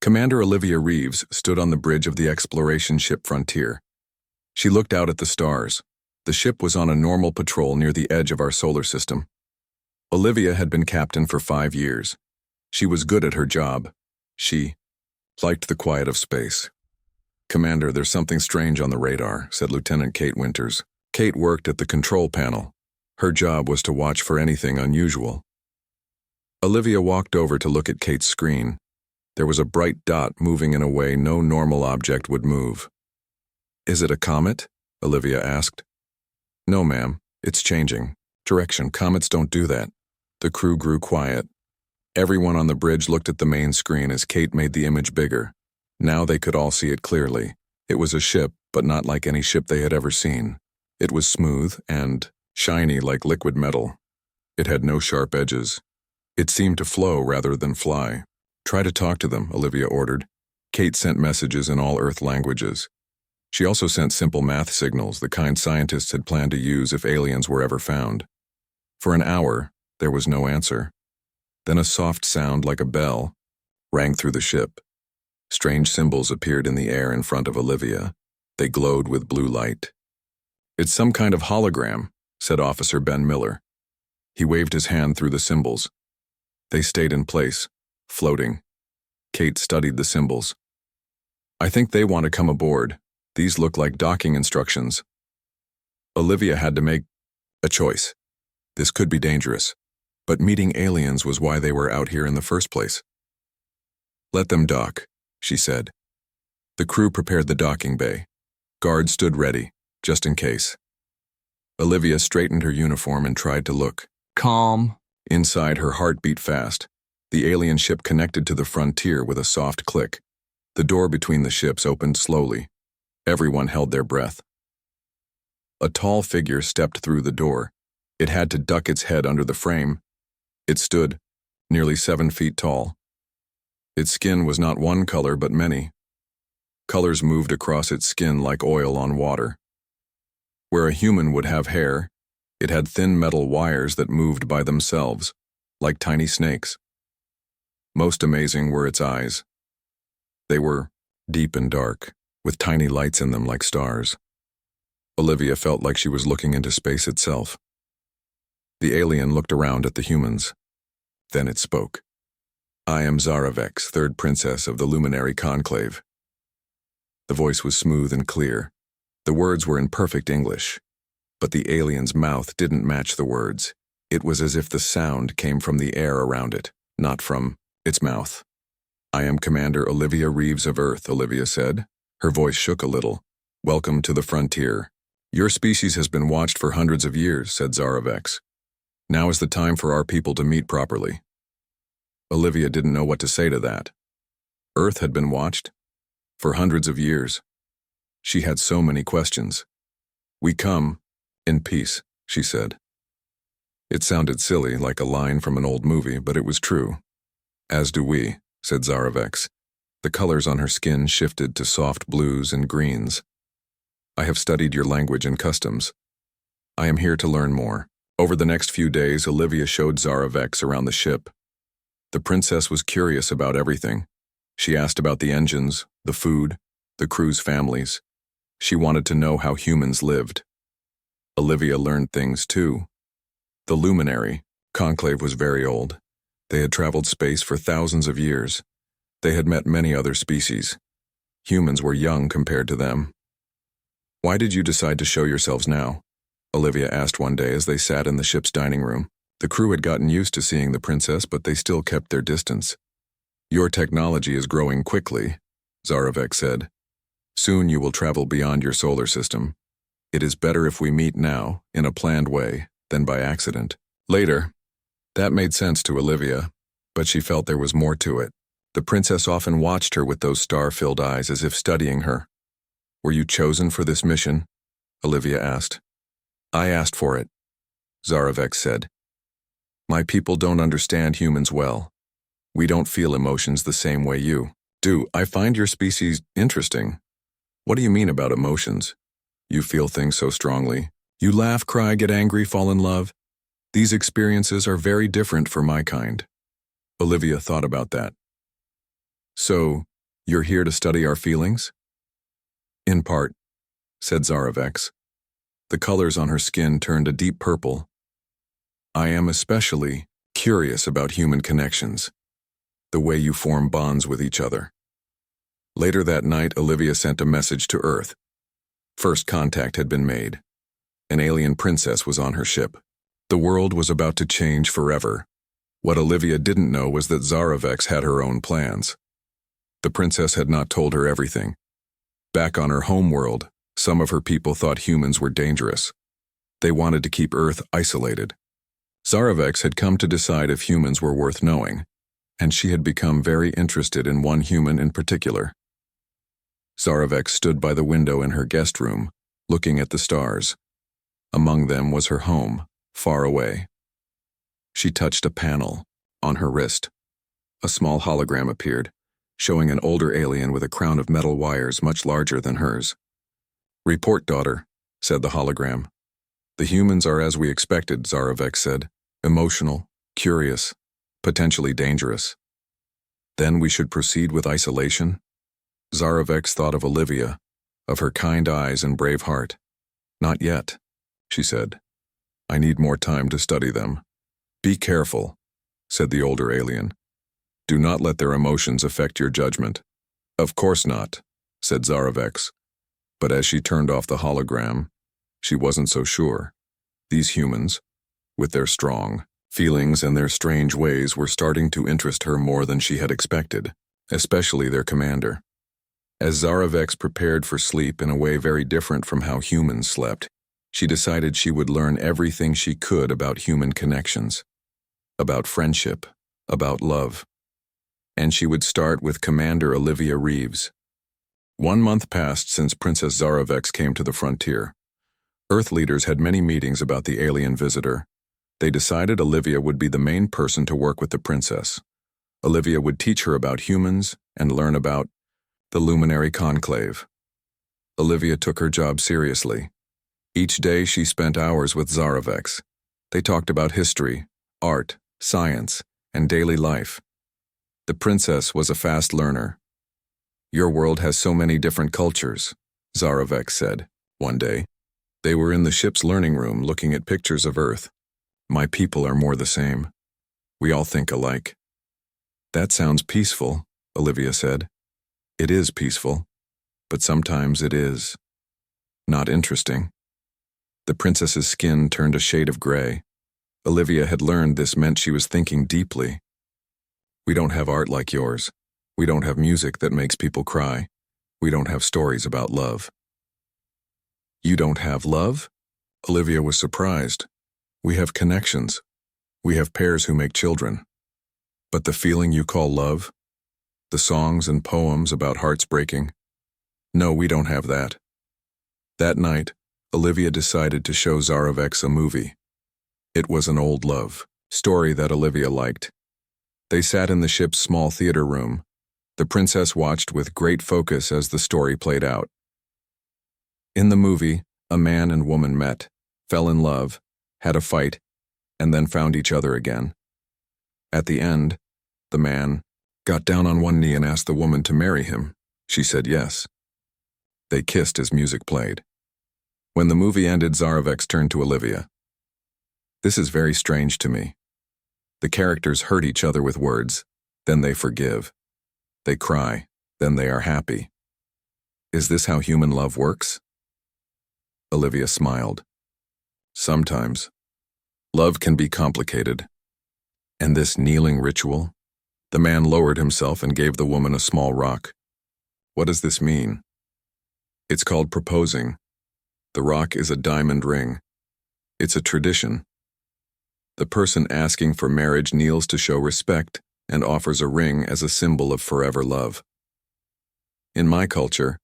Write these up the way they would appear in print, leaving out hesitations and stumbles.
Commander Olivia Reeves stood on the bridge of the exploration ship Frontier. She looked out at the stars. The ship was on a normal patrol near the edge of our solar system. Olivia had been captain for 5 years. She was good at her job. She liked the quiet of space. "Commander, there's something strange on the radar," said Lieutenant Kate Winters. Kate worked at the control panel. Her job was to watch for anything unusual. Olivia walked over to look at Kate's screen. There was a bright dot moving in a way no normal object would move. "Is it a comet?" Olivia asked. "No, ma'am. It's changing direction. Comets don't do that." The crew grew quiet. Everyone on the bridge looked at the main screen as Kate made the image bigger. Now they could all see it clearly. It was a ship, but not like any ship they had ever seen. It was smooth and shiny like liquid metal. It had no sharp edges. It seemed to flow rather than fly. "Try to talk to them," Olivia ordered. Kate sent messages in all Earth languages. She also sent simple math signals, the kind scientists had planned to use if aliens were ever found. For an hour, there was no answer. Then a soft sound like a bell rang through the ship. Strange symbols appeared in the air in front of Olivia. They glowed with blue light. "It's some kind of hologram," said Officer Ben Miller. He waved his hand through the symbols. They stayed in place, floating. Kate studied the symbols. "I think they want to come aboard. These look like docking instructions." Olivia had to make a choice. This could be dangerous, but meeting aliens was why they were out here in the first place. "Let them dock," she said. The crew prepared the docking bay. Guards stood ready, just in case. Olivia straightened her uniform and tried to look calm. Inside, her heart beat fast. The alien ship connected to the Frontier with a soft click. The door between the ships opened slowly. Everyone held their breath. A tall figure stepped through the door. It had to duck its head under the frame. It stood, nearly 7 feet tall. Its skin was not one color but many. Colors moved across its skin like oil on water. Where a human would have hair, it had thin metal wires that moved by themselves, like tiny snakes. Most amazing were its eyes. They were deep and dark, with tiny lights in them like stars. Olivia felt like she was looking into space itself. The alien looked around at the humans. Then it spoke. "I am Zaravex, third princess of the Luminary Conclave." The voice was smooth and clear. The words were in perfect English. But the alien's mouth didn't match the words. It was as if the sound came from the air around it, not from its mouth. "I am Commander Olivia Reeves of Earth," Olivia said. Her voice shook a little. "Welcome to the Frontier. Your species has been watched for hundreds of years," said Zaravex. "Now is the time for our people to meet properly." Olivia didn't know what to say to that. Earth had been watched? For hundreds of years. She had so many questions. "We come in peace," she said. It sounded silly, like a line from an old movie, but it was true. "As do we," said Zaravex. The colors on her skin shifted to soft blues and greens. "I have studied your language and customs. I am here to learn more." Over the next few days, Olivia showed Zaravex around the ship. The princess was curious about everything. She asked about the engines, the food, the crew's families. She wanted to know how humans lived. Olivia learned things too. The Luminary Conclave was very old. They had traveled space for thousands of years. They had met many other species. Humans were young compared to them. "Why did you decide to show yourselves now?" Olivia asked one day as they sat in the ship's dining room. The crew had gotten used to seeing the princess, but they still kept their distance. "Your technology is growing quickly," Zaravex said. "Soon you will travel beyond your solar system. It is better if we meet now, in a planned way, than by accident." Later, that made sense to Olivia, but she felt there was more to it. The princess often watched her with those star-filled eyes as if studying her. "Were you chosen for this mission?" Olivia asked. "I asked for it," Zaravex said. "My people don't understand humans well. We don't feel emotions the same way you do. I find your species interesting." "What do you mean about emotions? You feel things so strongly. You laugh, cry, get angry, fall in love. These experiences are very different for my kind." Olivia thought about that. "So, You're here to study our feelings? In part, said Zaravex. The colors on her skin turned a deep purple. I am especially curious about human connections, the way you form bonds with each other. Later that night, Olivia sent a message to Earth. First contact had been made. An alien princess was on her ship. The world was about to change forever. What Olivia didn't know was that Zaravex had her own plans. The princess had not told her everything. Back on her home world, some of her people thought humans were dangerous. They wanted to keep Earth isolated. Zaravex had come to decide if humans were worth knowing, and she had become very interested in one human in particular. Zaravex stood by the window in her guest room, looking at the stars. Among them was her home, far away. She touched a panel on her wrist. A small hologram appeared, showing an older alien with a crown of metal wires much larger than hers. Report, daughter, said the hologram. The humans are as we expected, Zaravex said. Emotional, curious, potentially dangerous. Then we should proceed with isolation? Zaravex thought of Olivia, of her kind eyes and brave heart. Not yet, she said. I need more time to study them. Be careful, said the older alien. Do not let their emotions affect your judgment. Of course not, said Zaravex. But as she turned off the hologram, she wasn't so sure. These humans, with their strong feelings and their strange ways, were starting to interest her more than she had expected, especially their commander. As Zaravex prepared for sleep in a way very different from how humans slept, she decided she would learn everything she could about human connections, about friendship, about love. And she would start with Commander Olivia Reeves. 1 month passed since Princess Zaravex came to the frontier. Earth leaders had many meetings about the alien visitor. They decided Olivia would be the main person to work with the princess. Olivia would teach her about humans and learn about the Luminary Conclave. Olivia took her job seriously. Each day she spent hours with Zaravex. They talked about history, art, science, and daily life. The princess was a fast learner. Your world has so many different cultures, Zaravex said, one day. They were in the ship's learning room looking at pictures of Earth. My people are more the same. We all think alike. That sounds peaceful, Olivia said. It is peaceful, but sometimes it is not interesting. The princess's skin turned a shade of gray. Olivia had learned this meant she was thinking deeply. We don't have art like yours. We don't have music that makes people cry. We don't have stories about love. You don't have love? Olivia was surprised. We have connections. We have pairs who make children. But the feeling you call love? The songs and poems about hearts breaking? No, we don't have that. That night, Olivia decided to show Zaravex a movie. It was an old love story that Olivia liked. They sat in the ship's small theater room. The princess watched with great focus as the story played out. In the movie, a man and woman met, fell in love, had a fight, and then found each other again. At the end, the man got down on one knee and asked the woman to marry him. She said yes. They kissed as music played. When the movie ended, Zaravex turned to Olivia. This is very strange to me. The characters hurt each other with words, then they forgive. They cry, then they are happy. Is this how human love works? Olivia smiled. Sometimes. Love can be complicated. And this kneeling ritual? The man lowered himself and gave the woman a small rock. What does this mean? It's called proposing. The rock is a diamond ring. It's a tradition. The person asking for marriage kneels to show respect and offers a ring as a symbol of forever love. In my culture,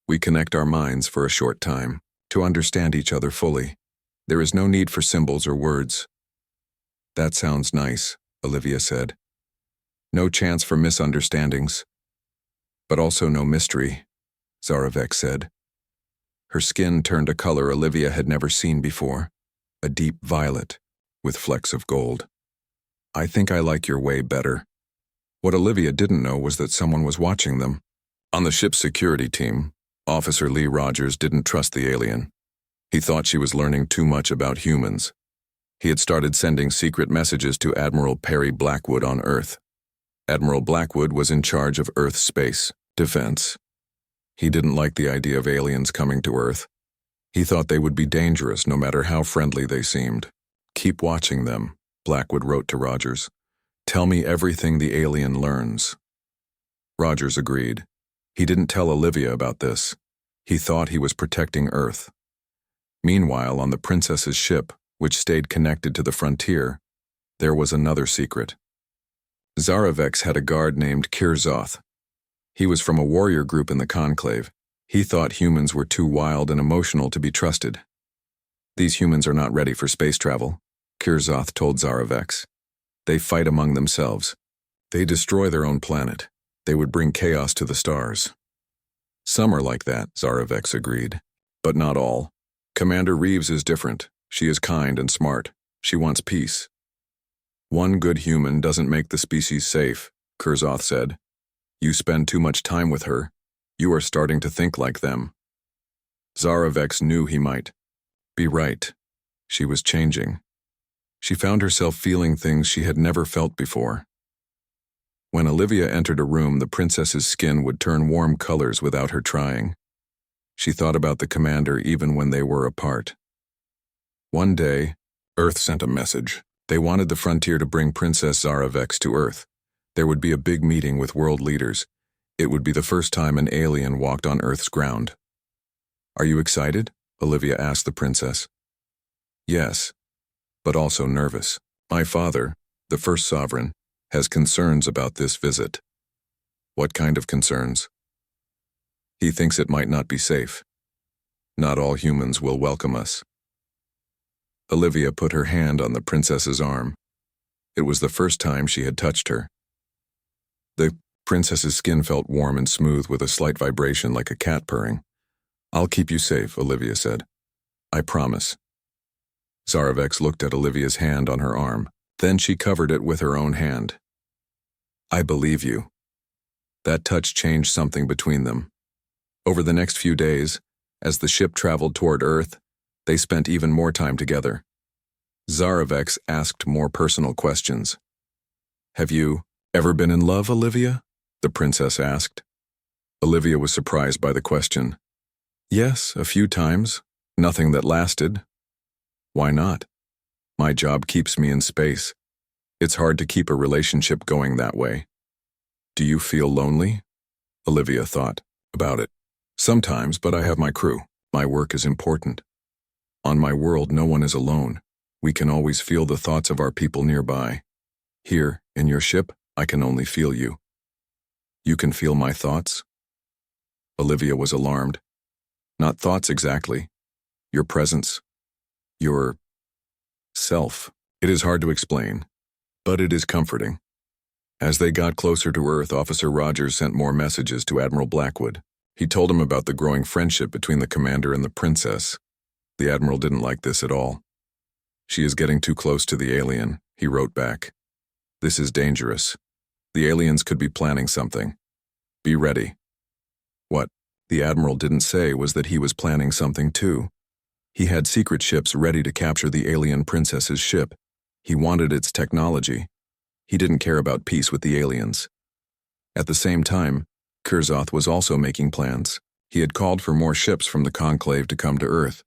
we connect our minds for a short time to understand each other fully. There is no need for symbols or words. That sounds nice, Olivia said. No chance for misunderstandings. But also no mystery, Zaravex said. Her skin turned a color Olivia had never seen before, a deep violet with flecks of gold. I think I like your way better. What Olivia didn't know was that someone was watching them. On the ship's security team, Officer Lee Rogers didn't trust the alien. He thought she was learning too much about humans. He had started sending secret messages to Admiral Perry Blackwood on Earth. Admiral Blackwood was in charge of Earth's space defense. He didn't like the idea of aliens coming to Earth. He thought they would be dangerous no matter how friendly they seemed. "Keep watching them," Blackwood wrote to Rogers. "Tell me everything the alien learns." Rogers agreed. He didn't tell Olivia about this. He thought he was protecting Earth. Meanwhile, on the princess's ship, which stayed connected to the frontier, there was another secret. Zaravex had a guard named Kirzoth. He was from a warrior group in the Conclave. He thought humans were too wild and emotional to be trusted. "These humans are not ready for space travel," Kirzoth told Zaravex. "They fight among themselves. They destroy their own planet. They would bring chaos to the stars." "Some are like that," Zaravex agreed. "But not all. Commander Reeves is different. She is kind and smart. She wants peace." "One good human doesn't make the species safe," Kirzoth said. "You spend too much time with her. You are starting to think like them." Zaravex knew he might be right. She was changing. She found herself feeling things she had never felt before. When Olivia entered a room, the princess's skin would turn warm colors without her trying. She thought about the commander even when they were apart. One day, Earth sent a message. They wanted the frontier to bring Princess Zaravex to Earth. There would be a big meeting with world leaders. It would be the first time an alien walked on Earth's ground. "Are you excited?" Olivia asked the princess. "Yes, but also nervous. My father, the first sovereign, has concerns about this visit." "What kind of concerns?" "He thinks it might not be safe. Not all humans will welcome us." Olivia put her hand on the princess's arm. It was the first time she had touched her. The princess's skin felt warm and smooth with a slight vibration like a cat purring. "I'll keep you safe," Olivia said. "I promise." Zaravex looked at Olivia's hand on her arm. Then she covered it with her own hand. "I believe you." That touch changed something between them. Over the next few days, as the ship traveled toward Earth, they spent even more time together. Zaravex asked more personal questions. "Have you ever been in love, Olivia?" the princess asked. Olivia was surprised by the question. "Yes, a few times. Nothing that lasted." "Why not?" "My job keeps me in space. It's hard to keep a relationship going that way." "Do you feel lonely?" Olivia thought about it. "Sometimes, but I have my crew. My work is important. On my world, no one is alone. We can always feel the thoughts of our people nearby. Here, in your ship, I can only feel you." "You can feel my thoughts?" Olivia was alarmed. "Not thoughts exactly. Your presence. Your self. It is hard to explain, but it is comforting." As they got closer to Earth, Officer Rogers sent more messages to Admiral Blackwood. He told him about the growing friendship between the commander and the princess. The admiral didn't like this at all. "She is getting too close to the alien," he wrote back. "This is dangerous. The aliens could be planning something. Be ready." What the admiral didn't say was that he was planning something too. He had secret ships ready to capture the alien princess's ship. He wanted its technology. He didn't care about peace with the aliens. At the same time, Kirzoth was also making plans. He had called for more ships from the Conclave to come to Earth.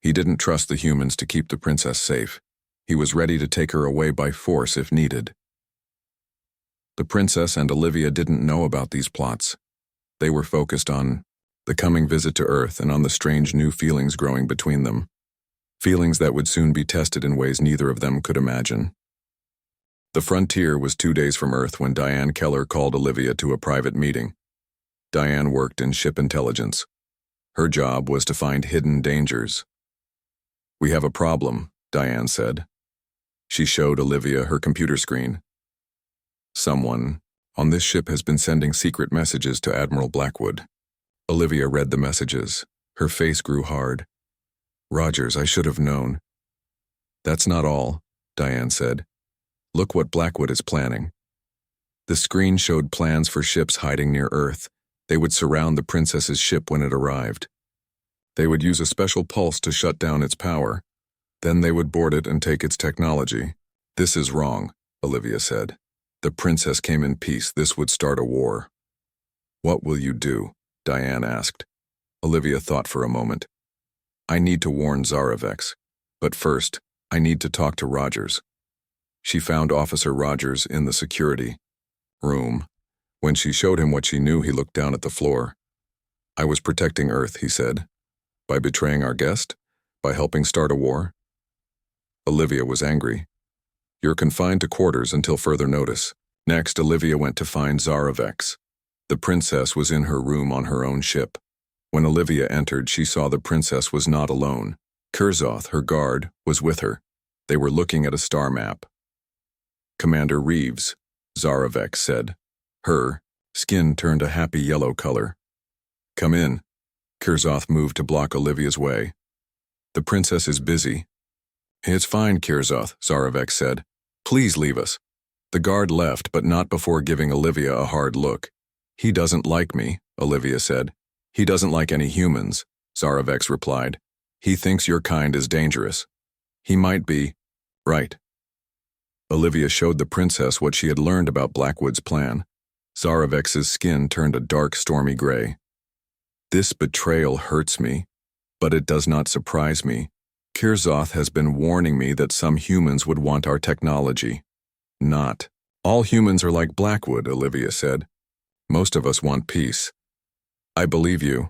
He didn't trust the humans to keep the princess safe. He was ready to take her away by force if needed. The princess and Olivia didn't know about these plots. They were focused on the coming visit to Earth and on the strange new feelings growing between them. Feelings that would soon be tested in ways neither of them could imagine. The frontier was 2 days from Earth when Diane Keller called Olivia to a private meeting. Diane worked in ship intelligence. Her job was to find hidden dangers. "We have a problem," Diane said. She showed Olivia her computer screen. "Someone on this ship has been sending secret messages to Admiral Blackwood." Olivia read the messages. Her face grew hard. "Rogers, I should have known." "That's not all," Diane said. "Look what Blackwood is planning." The screen showed plans for ships hiding near Earth. They would surround the princess's ship when it arrived. They would use a special pulse to shut down its power. Then they would board it and take its technology. This is wrong, Olivia said. The princess came in peace. This would start a war. What will you do? Diane asked. Olivia thought for a moment. I need to warn Zaravex. But first, I need to talk to Rogers. She found Officer Rogers in the security room. When she showed him what she knew, he looked down at the floor. I was protecting Earth, he said. By betraying our guest? By helping start a war? Olivia was angry. You're confined to quarters until further notice. Next, Olivia went to find Zaravex. The princess was in her room on her own ship. When Olivia entered, she saw the princess was not alone. Kurzoth, her guard, was with her. They were looking at a star map. Commander Reeves, Zaravex said. Her skin turned a happy yellow color. Come in. Kurzoth moved to block Olivia's way. The princess is busy. It's fine, Kurzoth, Zaravex said. Please leave us. The guard left, but not before giving Olivia a hard look. He doesn't like me, Olivia said. He doesn't like any humans, Zaravex replied. He thinks your kind is dangerous. He might be. Right. Olivia showed the princess what she had learned about Blackwood's plan. Zaravex's skin turned a dark, stormy gray. This betrayal hurts me, but it does not surprise me. Kurzoth has been warning me that some humans would want our technology. Not. All humans are like Blackwood, Olivia said. Most of us want peace. I believe you.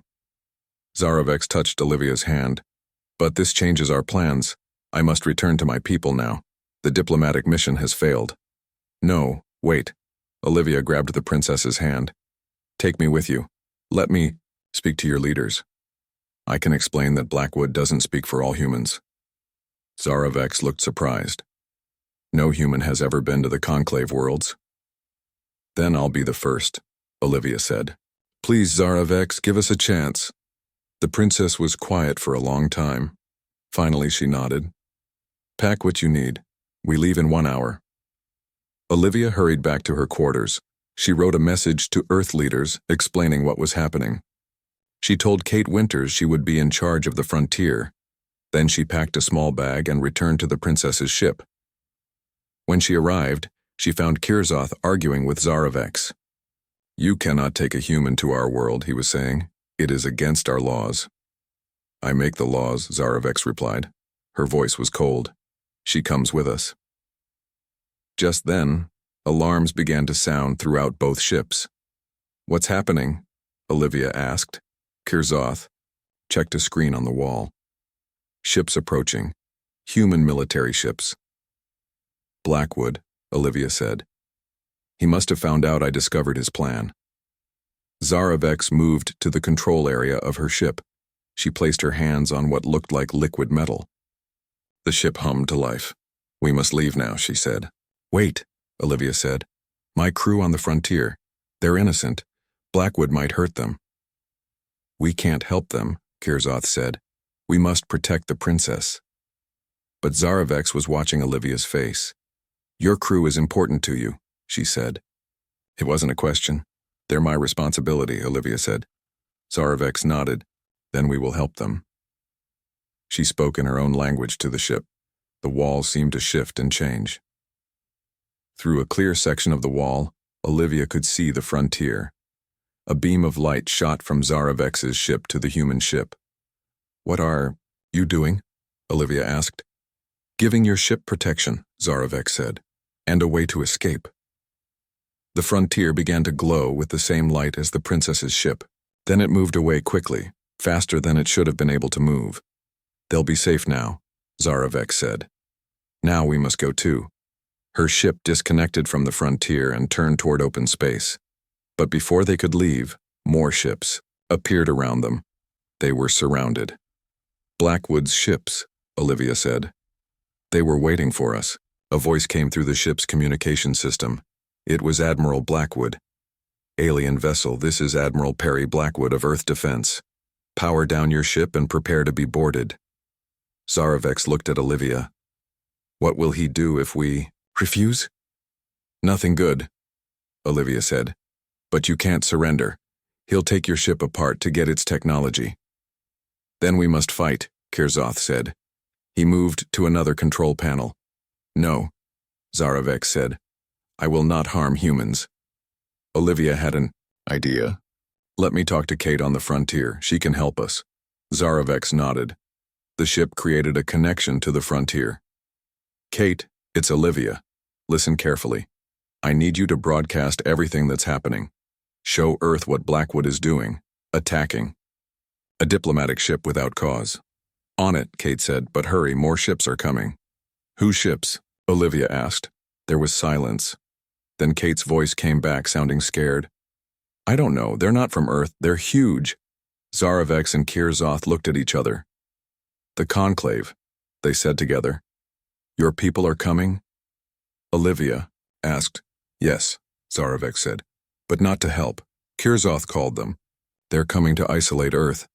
Zaravex touched Olivia's hand. But this changes our plans. I must return to my people now. The diplomatic mission has failed. No, wait. Olivia grabbed the princess's hand. Take me with you. Let me speak to your leaders. I can explain that Blackwood doesn't speak for all humans. Zaravex looked surprised. No human has ever been to the Conclave worlds. Then I'll be the first, Olivia said. Please, Zaravex, give us a chance. The princess was quiet for a long time. Finally, she nodded. Pack what you need. We leave in 1 hour. Olivia hurried back to her quarters. She wrote a message to Earth leaders explaining what was happening. She told Kate Winters she would be in charge of the frontier. Then she packed a small bag and returned to the princess's ship. When she arrived, she found Kurzoth arguing with Zaravex. You cannot take a human to our world, he was saying. It is against our laws. I make the laws, Zaravex replied. Her voice was cold. She comes with us. Just then, alarms began to sound throughout both ships. What's happening? Olivia asked. Kurzoth checked a screen on the wall. Ships approaching. Human military ships. Blackwood, Olivia said. He must have found out I discovered his plan. Zaravex moved to the control area of her ship. She placed her hands on what looked like liquid metal. The ship hummed to life. We must leave now, she said. Wait, Olivia said. My crew on the frontier. They're innocent. Blackwood might hurt them. We can't help them, Kurzoth said. We must protect the princess. But Zaravex was watching Olivia's face. Your crew is important to you, she said. It wasn't a question. They're my responsibility, Olivia said. Zaravex nodded. Then we will help them. She spoke in her own language to the ship. The wall seemed to shift and change. Through a clear section of the wall, Olivia could see the frontier. A beam of light shot from Zaravex's ship to the human ship. What are you doing? Olivia asked. Giving your ship protection, Zaravex said, and a way to escape. The frontier began to glow with the same light as the princess's ship. Then it moved away quickly, faster than it should have been able to move. They'll be safe now, Zaravex said. Now we must go too. Her ship disconnected from the frontier and turned toward open space. But before they could leave, more ships appeared around them. They were surrounded. Blackwood's ships, Olivia said. They were waiting for us. A voice came through the ship's communication system. It was Admiral Blackwood. Alien vessel, this is Admiral Perry Blackwood of Earth Defense. Power down your ship and prepare to be boarded. Zaravex looked at Olivia. What will he do if we refuse? Nothing good, Olivia said. But you can't surrender. He'll take your ship apart to get its technology. Then we must fight, Kirzoth said. He moved to another control panel. No, Zaravek said. I will not harm humans. Olivia had an idea. Let me talk to Kate on the frontier. She can help us. Zaravek nodded. The ship created a connection to the frontier. Kate, it's Olivia. Listen carefully. I need you to broadcast everything that's happening. Show Earth what Blackwood is doing. Attacking. A diplomatic ship without cause. On it, Kate said, but hurry, more ships are coming. Whose ships? Olivia asked. There was silence. Then Kate's voice came back, sounding scared. I don't know, they're not from Earth, they're huge. Zaravek and Kirzoth looked at each other. The Conclave, they said together. Your people are coming? Olivia asked. Yes, Zaravek said, but not to help. Kirzoth called them. They're coming to isolate Earth.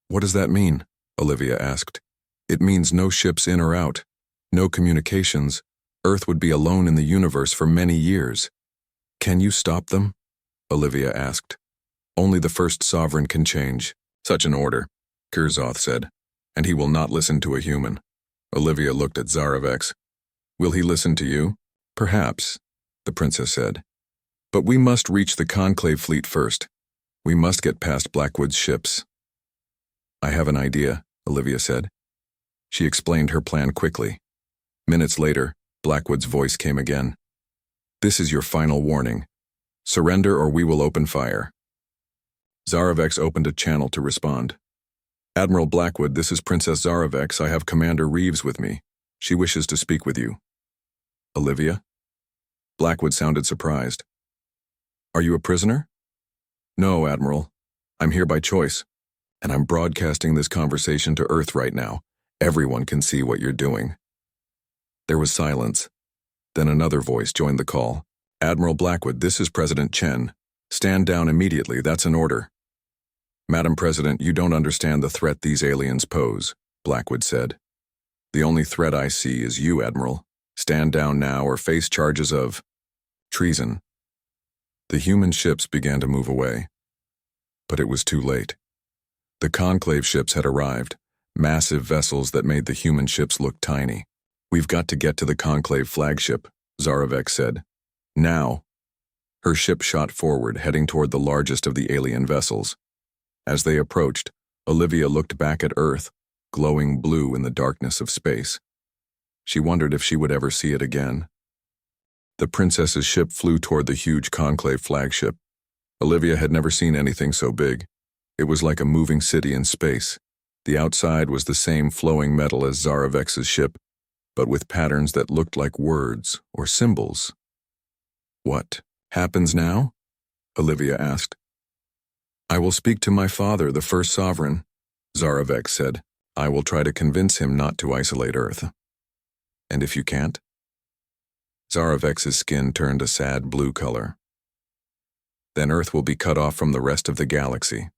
What does that mean? Olivia asked. It means no ships in or out, no communications. Earth would be alone in the universe for many years. Can you stop them? Olivia asked. Only the first sovereign can change such an order, Kirzoth said, and he will not listen to a human. Olivia looked at Zaravek. Will he listen to you? Perhaps, the princess said. But we must reach the Conclave fleet first. We must get past Blackwood's ships. I have an idea, Olivia said. She explained her plan quickly. Minutes later, Blackwood's voice came again. This is your final warning. Surrender or we will open fire. Zaravek opened a channel to respond. Admiral Blackwood, this is Princess Zaravek. I have Commander Reeves with me. She wishes to speak with you. Olivia? Blackwood sounded surprised. Are you a prisoner? No, Admiral. I'm here by choice, and I'm broadcasting this conversation to Earth right now. Everyone can see what you're doing. There was silence. Then another voice joined the call. Admiral Blackwood, this is President Chen. Stand down immediately, that's an order. Madam President, you don't understand the threat these aliens pose, Blackwood said. The only threat I see is you, Admiral. Stand down now or face charges of treason. The human ships began to move away. But it was too late. The Conclave ships had arrived, massive vessels that made the human ships look tiny. We've got to get to the Conclave flagship, Zaravek said. Now. Her ship shot forward, heading toward the largest of the alien vessels. As they approached, Olivia looked back at Earth, glowing blue in the darkness of space. She wondered if she would ever see it again. The princess's ship flew toward the huge Conclave flagship. Olivia had never seen anything so big. It was like a moving city in space. The outside was the same flowing metal as Zaravek's ship, but with patterns that looked like words or symbols. What happens now? Olivia asked. I will speak to my father, the first sovereign, Zaravek said. I will try to convince him not to isolate Earth. And if you can't? Zaravek's skin turned a sad blue color. Then Earth will be cut off from the rest of the galaxy.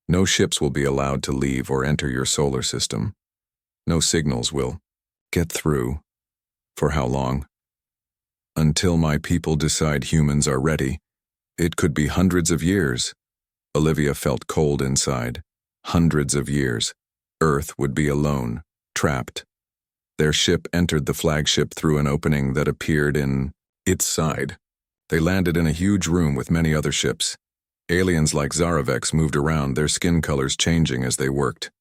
No ships will be allowed to leave or enter your solar system. No signals will get through. For how long? Until my people decide humans are ready. It could be hundreds of years. Olivia felt cold inside. Hundreds of years. Earth would be alone, trapped. Their ship entered the flagship through an opening that appeared in its side. They landed in a huge room with many other ships. Aliens like Zaravek moved around, their skin colors changing as they worked.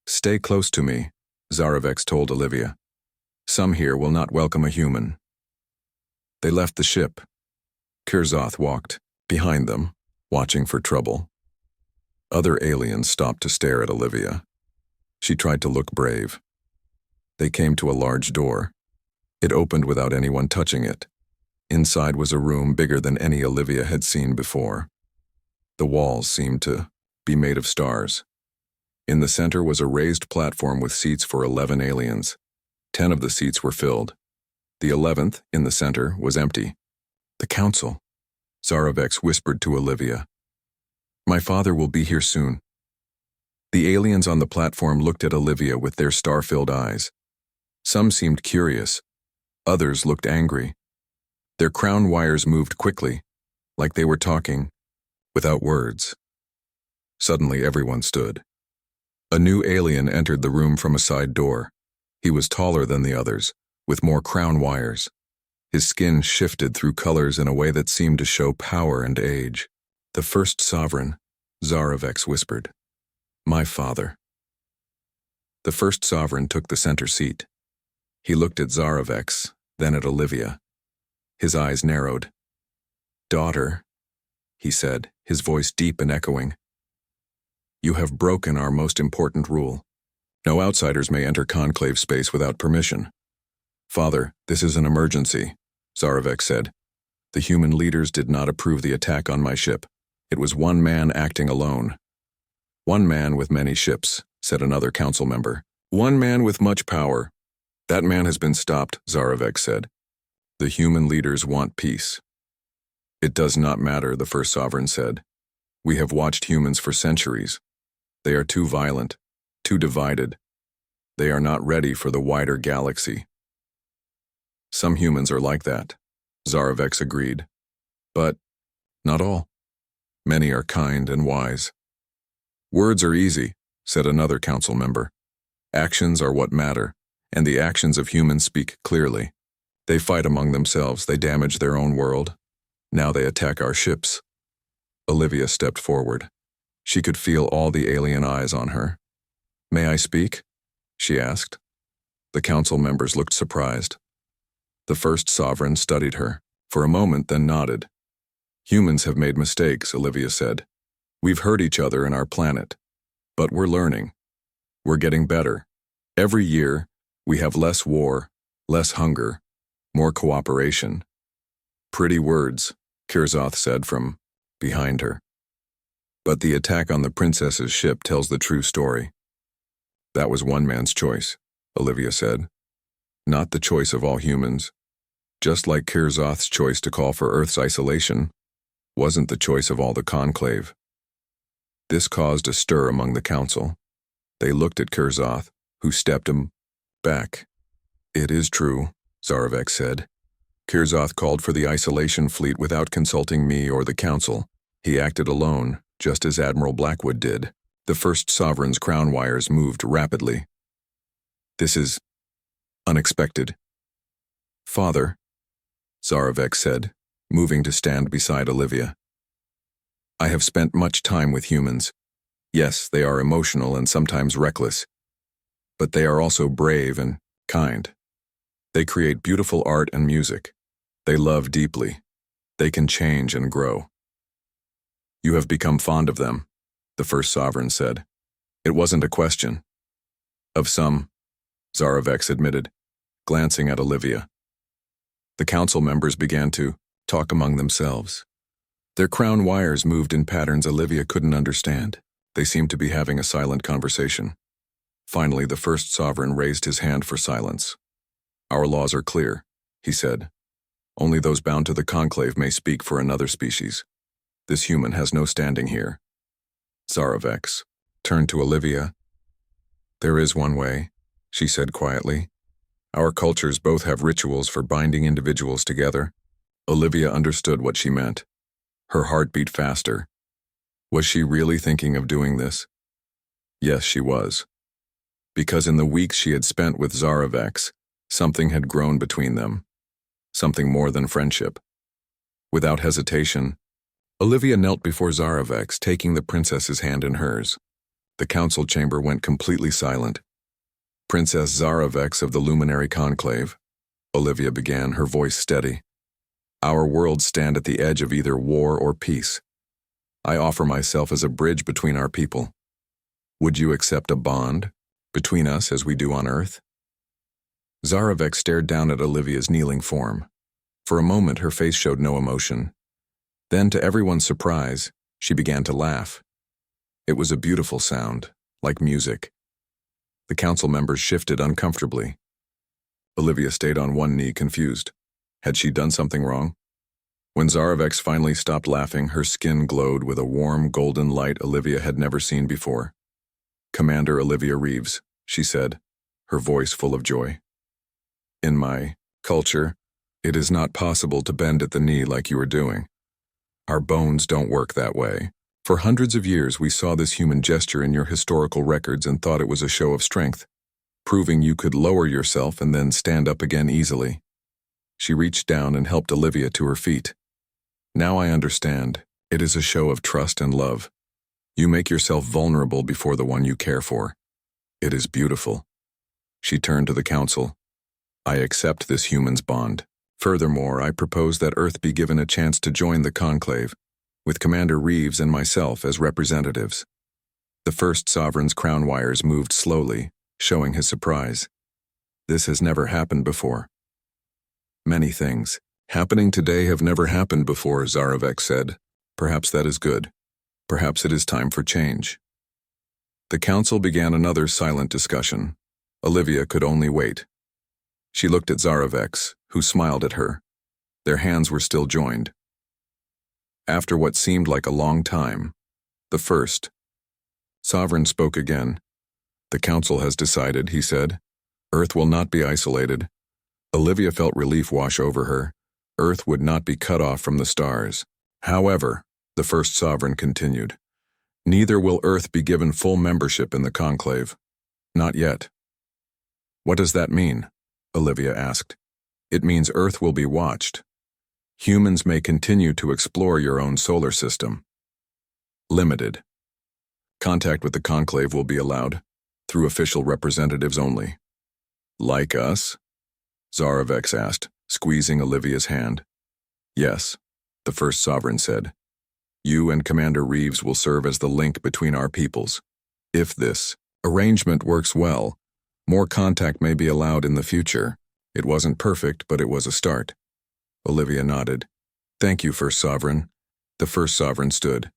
Stay close to me, Zaravek told Olivia. Some here will not welcome a human. They left the ship. Kirzoth walked behind them, watching for trouble. Other aliens stopped to stare at Olivia. She tried to look brave. They came to a large door. It opened without anyone touching it. Inside was a room bigger than any Olivia had seen before. The walls seemed to be made of stars. In the center was a raised platform with seats for 11 aliens. 10 of the seats were filled. The 11th, in the center, was empty. The council, Zaravek whispered to Olivia. My father will be here soon. The aliens on the platform looked at Olivia with their star-filled eyes. Some seemed curious. Others looked angry. Their crown wires moved quickly, like they were talking. without words. Suddenly everyone stood. A new alien entered the room from a side door. He was taller than the others, with more crown wires. His skin shifted through colors in a way that seemed to show power and age. The first sovereign, Zarovex whispered, "My father." The first sovereign took the center seat. He looked at Zarovex, then at Olivia. His eyes narrowed. "Daughter," he said, his voice deep and echoing, "you have broken our most important rule. No outsiders may enter conclave space without permission." "Father, this is an emergency," Zarovex said. "The human leaders did not approve the attack on my ship. It was one man acting alone." "One man with many ships," said another council member. "One man with much power." "That man has been stopped," Zarovex said. "The human leaders want peace." "It does not matter," the first sovereign said. "We have watched humans for centuries. They are too violent, too divided. They are not ready for the wider galaxy." "Some humans are like that," Zarovex agreed. "But not all. Many are kind and wise." "Words are easy," said another council member. "Actions are what matter, and the actions of humans speak clearly. They fight among themselves, they damage their own world. Now they attack our ships." Olivia stepped forward. She could feel all the alien eyes on her. "May I speak?" she asked. The council members looked surprised. The first sovereign studied her, for a moment then nodded. "Humans have made mistakes," Olivia said. "We've hurt each other and our planet. But we're learning. We're getting better. Every year, we have less war, less hunger, more cooperation." "Pretty words," Kirzoth said from behind her. "But the attack on the princess's ship tells the true story." "That was one man's choice," Olivia said. "Not the choice of all humans. Just like Kirzoth's choice to call for Earth's isolation wasn't the choice of all the conclave." This caused a stir among the council. They looked at Kirzoth, who stepped him back. "It is true," Zarovex said. "Kirzoth called for the isolation fleet without consulting me or the council. He acted alone, just as Admiral Blackwood did." The first sovereign's crown wires moved rapidly. "This is unexpected." "Father," Zarovex said, moving to stand beside Olivia. "I have spent much time with humans. Yes, they are emotional and sometimes reckless. But they are also brave and kind. They create beautiful art and music. They love deeply. They can change and grow." "You have become fond of them," the first sovereign said. "It wasn't a question." "Of some," Zarovex admitted, glancing at Olivia. The council members began to talk among themselves. Their crown wires moved in patterns Olivia couldn't understand. They seemed to be having a silent conversation. Finally, the first sovereign raised his hand for silence. "Our laws are clear," he said. "Only those bound to the conclave may speak for another species. This human has no standing here." Zarovex turned to Olivia. "There is one way," she said quietly. "Our cultures both have rituals for binding individuals together." Olivia understood what she meant. Her heart beat faster. Was she really thinking of doing this? Yes, she was. Because in the weeks she had spent with Zarovex, something had grown between them. Something more than friendship. Without hesitation, Olivia knelt before Zarovex, taking the princess's hand in hers. The council chamber went completely silent. "Princess Zarovex of the Luminary Conclave," Olivia began, her voice steady. "Our worlds stand at the edge of either war or peace. I offer myself as a bridge between our people. Would you accept a bond between us as we do on Earth?" Zarovex stared down at Olivia's kneeling form. For a moment, her face showed no emotion. Then, to everyone's surprise, she began to laugh. It was a beautiful sound, like music. The council members shifted uncomfortably. Olivia stayed on one knee, confused. Had she done something wrong? When Zarovex finally stopped laughing, her skin glowed with a warm, golden light Olivia had never seen before. "Commander Olivia Reeves," she said, her voice full of joy. "In my culture, it is not possible to bend at the knee like you are doing. Our bones don't work that way. For hundreds of years, we saw this human gesture in your historical records and thought it was a show of strength, proving you could lower yourself and then stand up again easily. She reached down and helped Olivia to her feet. Now I understand. It is a show of trust and love. You make yourself vulnerable before the one you care for. It is beautiful. She turned to the council. I accept this human's bond. Furthermore, I propose that Earth be given a chance to join the conclave, with Commander Reeves and myself as representatives. The first sovereign's crown wires moved slowly, showing his surprise. This has never happened before. Many things happening today have never happened before, Zarovek said. Perhaps that is good. Perhaps it is time for change. The council began another silent discussion. Olivia could only wait. She looked at Zarovek, who smiled at her. Their hands were still joined. After what seemed like a long time, the first sovereign spoke again. The council has decided, he said. Earth will not be isolated. Olivia felt relief wash over her. Earth would not be cut off from the stars. However, the first sovereign continued, neither will Earth be given full membership in the conclave. Not yet. What does that mean? Olivia asked. It means Earth will be watched. Humans may continue to explore your own solar system. Limited. Contact with the conclave will be allowed, through official representatives only. Like us? Zarovek asked, squeezing Olivia's hand. Yes, the first sovereign said. You and Commander Reeves will serve as the link between our peoples. If this arrangement works well, more contact may be allowed in the future. It wasn't perfect, but it was a start. Olivia nodded. Thank you, First Sovereign. The First Sovereign stood.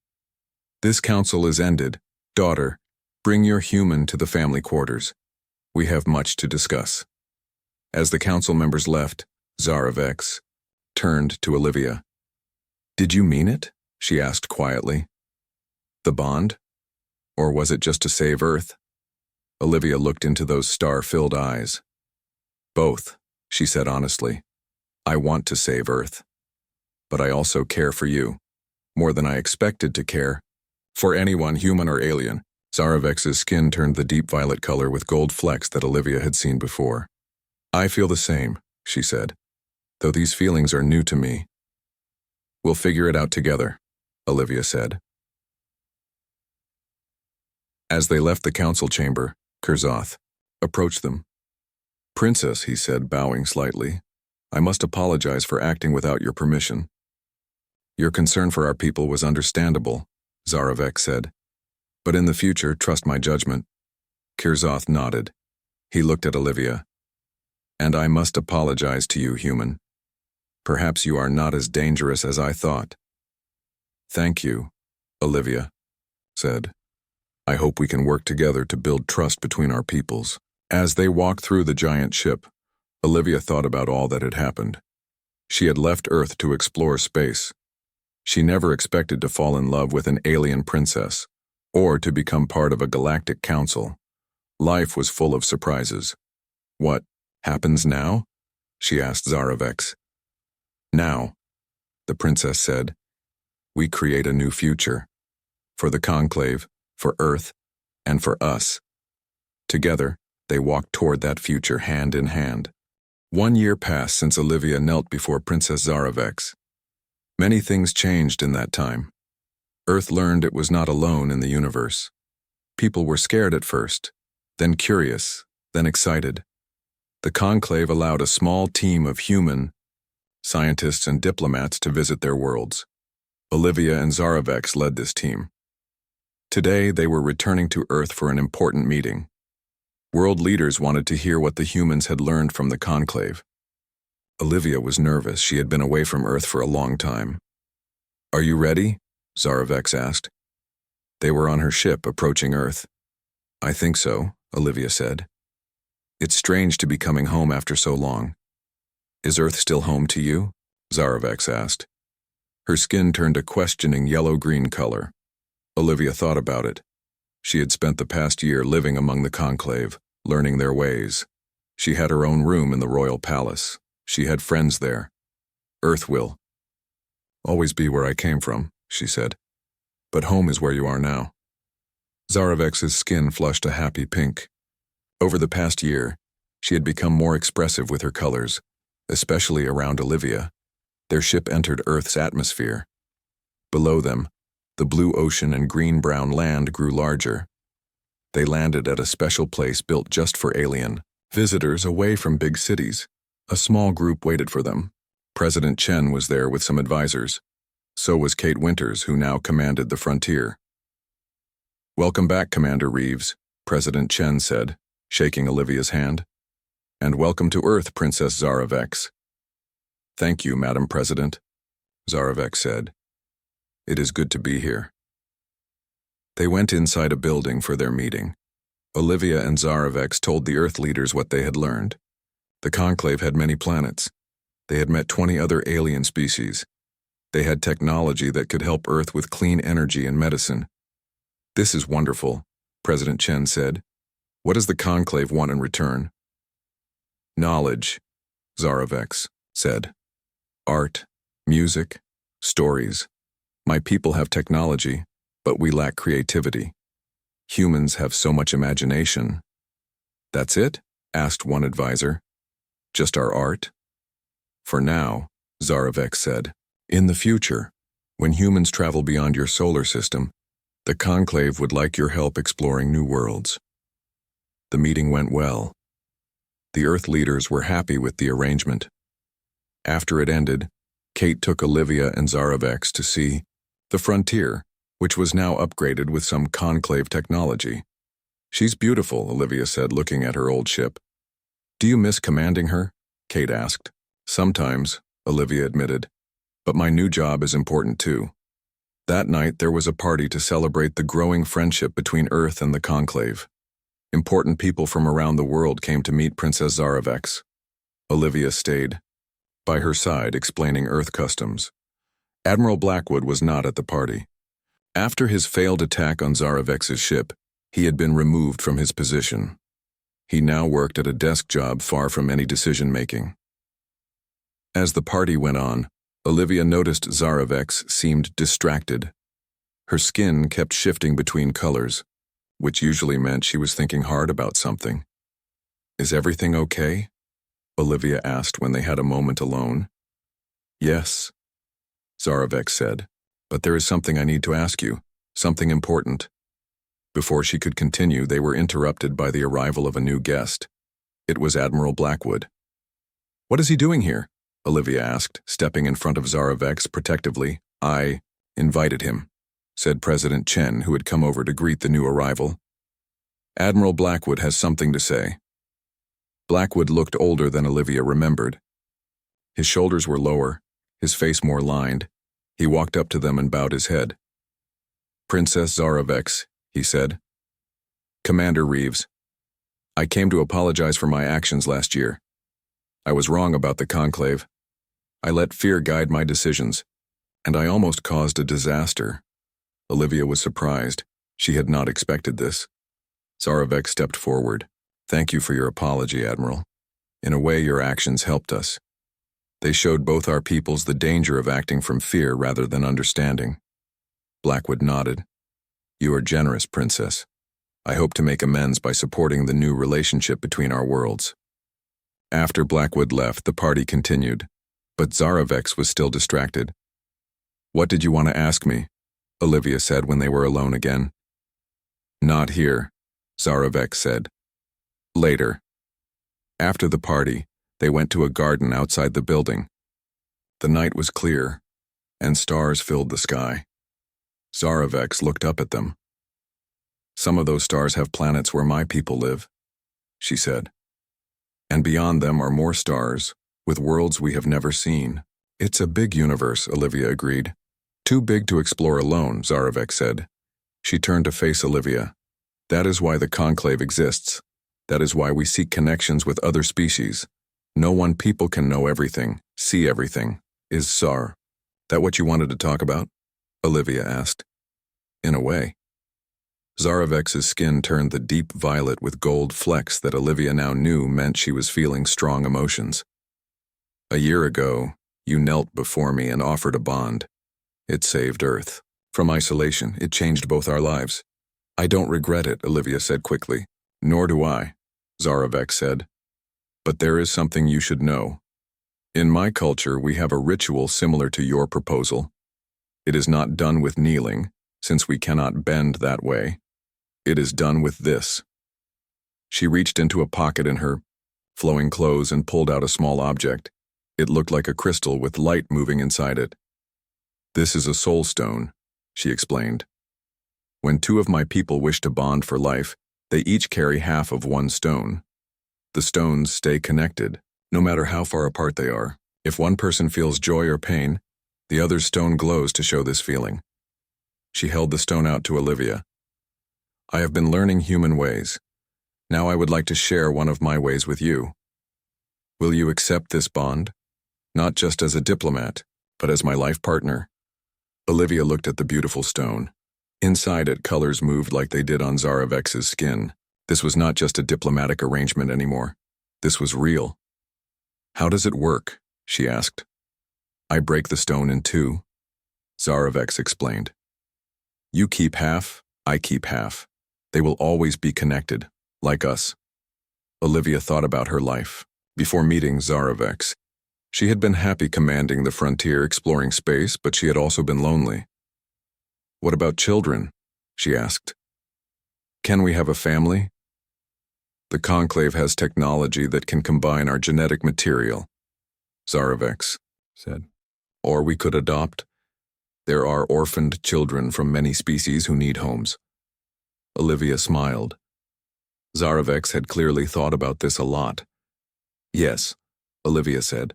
This council is ended. Daughter, bring your human to the family quarters. We have much to discuss. As the council members left, Zarovek turned to Olivia. Did you mean it? She asked quietly. The bond? Or was it just to save Earth? Olivia looked into those star-filled eyes. Both, she said honestly. I want to save Earth. But I also care for you. More than I expected to care. For anyone, human or alien. Zarovek's skin turned the deep violet color with gold flecks that Olivia had seen before. I feel the same, she said, though these feelings are new to me. We'll figure it out together, Olivia said. As they left the council chamber, Kurzoth approached them. Princess, he said, bowing slightly, I must apologize for acting without your permission. Your concern for our people was understandable, Zarovek said. But in the future, trust my judgment. Kurzoth nodded. He looked at Olivia. And I must apologize to you, human. Perhaps you are not as dangerous as I thought. Thank you, Olivia said. I hope we can work together to build trust between our peoples. As they walked through the giant ship, Olivia thought about all that had happened. She had left Earth to explore space. She never expected to fall in love with an alien princess, or to become part of a galactic council. Life was full of surprises. What happens now? She asked Zarovek. Now, the princess said, we create a new future. For the conclave, for Earth, and for us. Together, they walked toward that future hand in hand. 1 year passed since Olivia knelt before Princess Zarovek. Many things changed in that time. Earth learned it was not alone in the universe. People were scared at first, then curious, then excited. The conclave allowed a small team of human scientists and diplomats to visit their worlds. Olivia and Zarovek led this team. Today, they were returning to Earth for an important meeting. World leaders wanted to hear what the humans had learned from the conclave. Olivia was nervous. She had been away from Earth for a long time. Are you ready? Zarovek asked. They were on her ship, approaching Earth. I think so, Olivia said. It's strange to be coming home after so long. Is Earth still home to you? Zarovek asked. Her skin turned a questioning yellow-green color. Olivia thought about it. She had spent the past year living among the conclave, learning their ways. She had her own room in the royal palace. She had friends there. Earth will always be where I came from, she said. But home is where you are now. Zaravex's skin flushed a happy pink. Over the past year, she had become more expressive with her colors, especially around Olivia. Their ship entered Earth's atmosphere. Below them, the blue ocean and green-brown land grew larger. They landed at a special place built just for alien visitors away from big cities. A small group waited for them. President Chen was there with some advisors. So was Kate Winters, who now commanded the frontier. "Welcome back, Commander Reeves," President Chen said, shaking Olivia's hand. "And welcome to Earth, Princess Zaravex." "Thank you, Madam President," Zaravex said. "It is good to be here." They went inside a building for their meeting. Olivia and Zaravex told the Earth leaders what they had learned. The Conclave had many planets. They had met 20 other alien species. They had technology that could help Earth with clean energy and medicine. "This is wonderful," President Chen said. "What does the Conclave want in return?" "Knowledge," Zaravex said. "Art, music, stories. My people have technology, but we lack creativity. Humans have so much imagination." "That's it?" asked one advisor. "Just our art?" "For now," Zaravex said. "In the future, when humans travel beyond your solar system, the Conclave would like your help exploring new worlds." The meeting went well. The Earth leaders were happy with the arrangement. After it ended, Kate took Olivia and Zaravex to see the frontier, which was now upgraded with some Conclave technology. "She's beautiful," Olivia said, looking at her old ship. "Do you miss commanding her?" Kate asked. "Sometimes," Olivia admitted. "But my new job is important too." That night there was a party to celebrate the growing friendship between Earth and the Conclave. Important people from around the world came to meet Princess Zaravex. Olivia stayed by her side, explaining Earth customs. Admiral Blackwood was not at the party. After his failed attack on Zaravex's ship, he had been removed from his position. He now worked at a desk job far from any decision-making. As the party went on, Olivia noticed Zaravex seemed distracted. Her skin kept shifting between colors, which usually meant she was thinking hard about something. "Is everything okay?" Olivia asked when they had a moment alone. "Yes," Zaravex said, "but there is something I need to ask you, something important." Before she could continue, they were interrupted by the arrival of a new guest. It was Admiral Blackwood. "What is he doing here?" Olivia asked, stepping in front of Zaravex protectively. "I invited him," said President Chen, who had come over to greet the new arrival. "Admiral Blackwood has something to say." Blackwood looked older than Olivia remembered. His shoulders were lower, his face more lined. He walked up to them and bowed his head. "Princess Zaravex," he said. "Commander Reeves, I came to apologize for my actions last year. I was wrong about the Conclave. I let fear guide my decisions, and I almost caused a disaster." Olivia was surprised. She had not expected this. Zaravex stepped forward. "Thank you for your apology, Admiral. In a way, your actions helped us. They showed both our peoples the danger of acting from fear rather than understanding." Blackwood nodded. "You are generous, Princess. I hope to make amends by supporting the new relationship between our worlds." After Blackwood left, the party continued, but Zaravex was still distracted. "What did you want to ask me?" Olivia said when they were alone again. "Not here," Zaravex said. "Later." After the party, they went to a garden outside the building. The night was clear, and stars filled the sky. Zaravex looked up at them. "Some of those stars have planets where my people live," she said. "And beyond them are more stars, with worlds we have never seen." "It's a big universe," Olivia agreed. "Too big to explore alone," Zaravex said. She turned to face Olivia. "That is why the Conclave exists. That is why we seek connections with other species. No one people can know everything, see everything. Is that what you wanted to talk about?" Olivia asked. "In a way." Zaravex's skin turned the deep violet with gold flecks that Olivia now knew meant she was feeling strong emotions. "A year ago, you knelt before me and offered a bond. It saved Earth. From isolation, it changed both our lives. I don't regret it, Olivia said quickly. Nor do I, Zaravek said. But there is something you should know. In my culture, we have a ritual similar to your proposal. It is not done with kneeling, since we cannot bend that way. It is done with this. She reached into a pocket in her flowing clothes and pulled out a small object. It looked like a crystal with light moving inside it. This is a soul stone, she explained. When two of my people wish to bond for life, they each carry half of one stone. The stones stay connected, no matter how far apart they are. If one person feels joy or pain, the other's stone glows to show this feeling. She held the stone out to Olivia. I have been learning human ways. Now I would like to share one of my ways with you. Will you accept this bond? Not just as a diplomat, but as my life partner. Olivia looked at the beautiful stone. Inside it, colors moved like they did on Zaravex's skin. This was not just a diplomatic arrangement anymore. This was real. How does it work? She asked. I break the stone in two, Zaravex explained. You keep half, I keep half. They will always be connected, like us. Olivia thought about her life. Before meeting Zaravex, she had been happy commanding the frontier, exploring space, but she had also been lonely. What about children? She asked. Can we have a family? The Conclave has technology that can combine our genetic material, Zaravex said. Or we could adopt. There are orphaned children from many species who need homes. Olivia smiled. Zaravex had clearly thought about this a lot. Yes, Olivia said.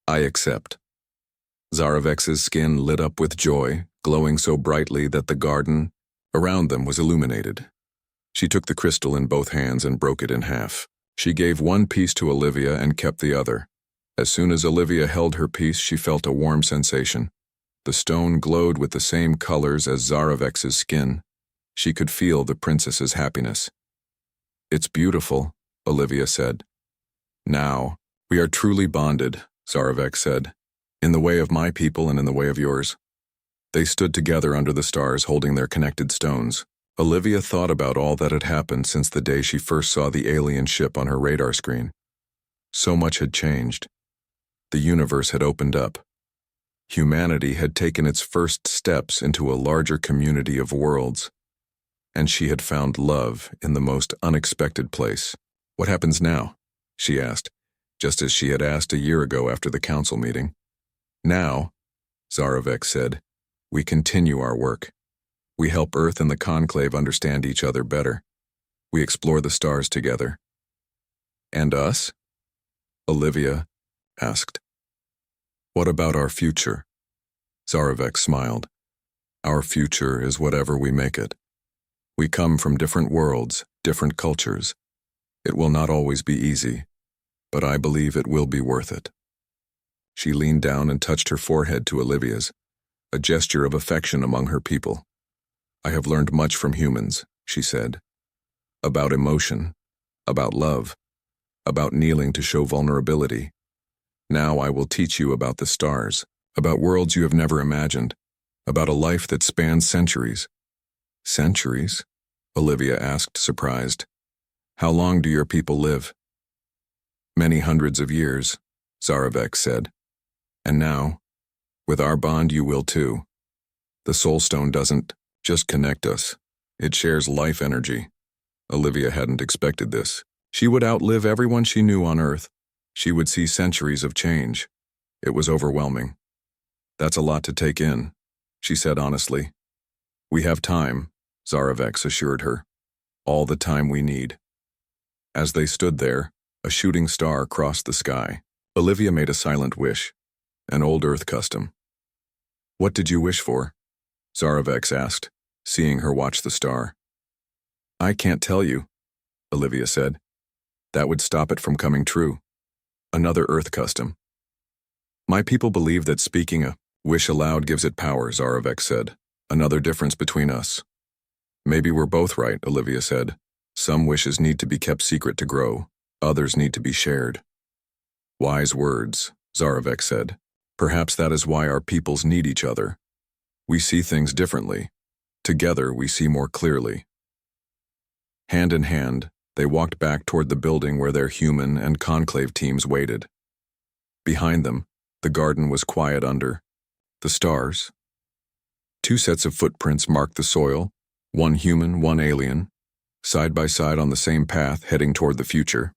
I accept. Zaravex's skin lit up with joy, glowing so brightly that the garden around them was illuminated. She took the crystal in both hands and broke it in half. She gave one piece to Olivia and kept the other. As soon as Olivia held her piece, she felt a warm sensation. The stone glowed with the same colors as Zaravex's skin. She could feel the princess's happiness. It's beautiful, Olivia said. Now, we are truly bonded, Zaravex said, in the way of my people and in the way of yours. They stood together under the stars holding their connected stones. Olivia thought about all that had happened since the day she first saw the alien ship on her radar screen. So much had changed. The universe had opened up. Humanity had taken its first steps into a larger community of worlds, and she had found love in the most unexpected place. What happens now? She asked, just as she had asked a year ago after the council meeting. Now, Zaravex said, we continue our work. We help Earth and the Conclave understand each other better. We explore the stars together. And us? Olivia asked. What about our future? Zaravex smiled. Our future is whatever we make it. We come from different worlds, different cultures. It will not always be easy, but I believe it will be worth it. She leaned down and touched her forehead to Olivia's, a gesture of affection among her people. I have learned much from humans, she said. About emotion, about love, about kneeling to show vulnerability. Now I will teach you about the stars, about worlds you have never imagined, about a life that spans centuries. Centuries? Olivia asked, surprised. How long do your people live? Many hundreds of years, Zaravex said. And now, with our bond you will too. The Soul Stone doesn't just connect us. It shares life energy. Olivia hadn't expected this. She would outlive everyone she knew on Earth. She would see centuries of change. It was overwhelming. That's a lot to take in, she said honestly. We have time, Zaravex assured her. All the time we need. As they stood there, a shooting star crossed the sky. Olivia made a silent wish, an old Earth custom. What did you wish for? Zaravex asked, seeing her watch the star. I can't tell you, Olivia said. That would stop it from coming true. Another Earth custom. My people believe that speaking a wish aloud gives it power, Zaravex said. Another difference between us. Maybe we're both right, Olivia said. Some wishes need to be kept secret to grow. Others need to be shared. Wise words, Zaravex said. Perhaps that is why our peoples need each other. We see things differently. Together, we see more clearly. Hand in hand, they walked back toward the building where their human and conclave teams waited. Behind them, the garden was quiet under the stars. Two sets of footprints marked the soil, one human, one alien, side by side on the same path heading toward the future.